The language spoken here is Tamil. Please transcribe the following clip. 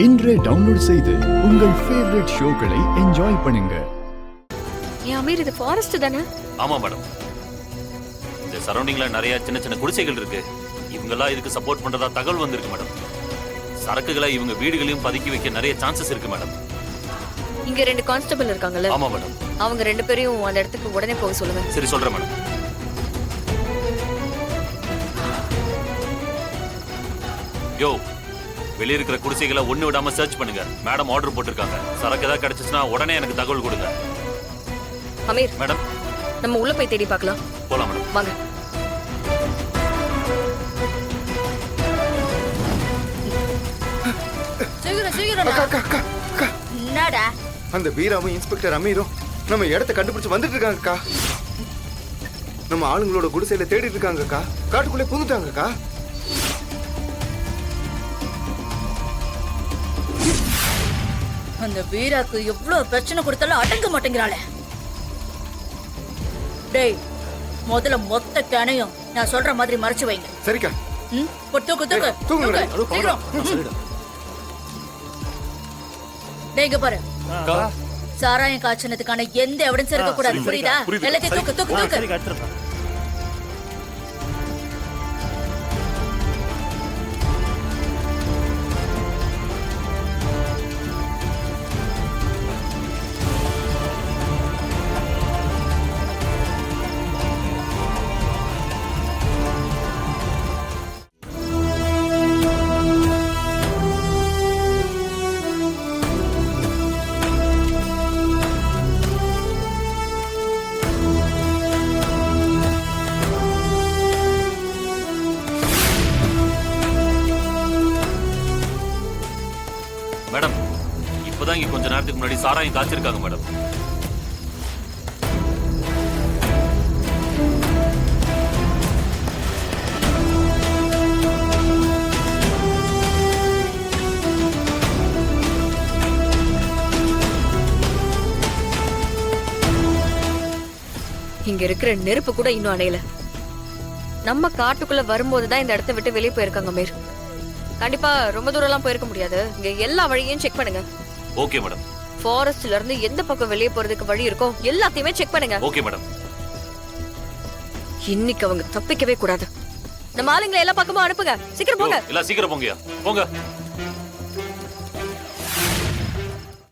இன்றே டவுன்லோட் செய்து உங்கள் ஃபேவரட் ஷோக்களை என்ஜாய் பண்ணுங்க. அமீர், இது ஃபாரஸ்ட் தானே? ஆமா மேடம். இந்த சரௌண்டிங்ல நிறைய சின்ன சின்ன குடிசைகள் இருக்கு. இவங்கெல்லாம் இதுக்கு சப்போர்ட் பண்றதா தகவல் வந்திருக்கு மேடம். சரக்குகளை இவங்க வீடுகளையும் பதுக்கி வைக்க நிறைய சான்சஸ் இருக்கு மேடம். இங்க 2 கான்ஸ்டபிள் இருக்காங்கல்ல? ஆமா மேடம். அவங்க 2 பேரையும் அந்த இடத்துக்கு உடனே போக சொல்லுங்க. சரி, சொல்றேன் மேடம். யோ, வெளிய இருக்கிற குடிசைகளை ஒண்ணு விடாம சர்ச் பண்ணுங்க. மேடம் ஆர்டர் போட்டிருக்காங்க. சரக்கு ஏதாவது கிடைச்சுச்சுன்னா உடனே எனக்கு தகவல் கொடுங்க. அமீர் மேடம், நம்ம உள்ள போய் தேடி பார்க்கலாம். போலாம் மேடம். வாங்க. என்னடா அந்த வீராவும் இன்ஸ்பெக்டர் அமீரும் நம்ம இடத்தை கண்டுபிடிச்சு வந்துட்டு இருக்காங்கக்கா. நம்ம ஆளுங்களோட குடிசையில தேடிட்டு இருக்காங்கக்கா. காட்டுக்குள்ளே புகுந்துட்டாங்கக்கா. அந்த வீராக்கு எவ்வளவு பிரச்சனை கொடுத்தாலும் அடங்க மாட்டேங்கிறாளே. டேய், முதல்ல மொத்த கேனையும் நான் சொல்ற மாதிரி மறைச்சு வைங்க. சரிக்கா. தூக்கு தூக்கு தூக்கு. டேங்க பாரு, சாராயம் காய்ச்சனதுக்கான எந்த எவிடன்ஸ் இருக்க கூடாது, புரியுதா? எல்லாத்தையும் தூக்கு தூக்கு தூக்கு. மேடம், இப்பதான் இங்க கொஞ்ச நேரத்துக்கு முன்னாடி சாராயம் காய்ச்சிருக்காங்க மேடம். இங்க இருக்கிற நெருப்பு கூட இன்னும் அணையல. நம்ம காட்டுக்குள்ள வரும்போதுதான் இந்த இடத்தை விட்டு வெளியே போயிருக்காங்க அமீர். கண்டிப்பா ரொம்ப தூரம் எல்லாம் போயிருக்க முடியாது. இங்க எல்லா வழியையும் செக் பண்ணுங்க. Okay madam. ஃபாரஸ்ட்ல இருந்து எந்த பக்கம் வெளியே போறதுக்கு வழி இருக்கோ எல்லாத்தையுமே செக் பண்ணுங்க. Okay madam. இன்னைக்கு அவங்க தப்பிக்கவே கூடாது. நம்ம ஆளுங்களை எல்லா பக்கமும் அனுப்புங்க. சீக்கிரம் போங்க. இல்ல, சீக்கிரம் போங்கயா, போங்க.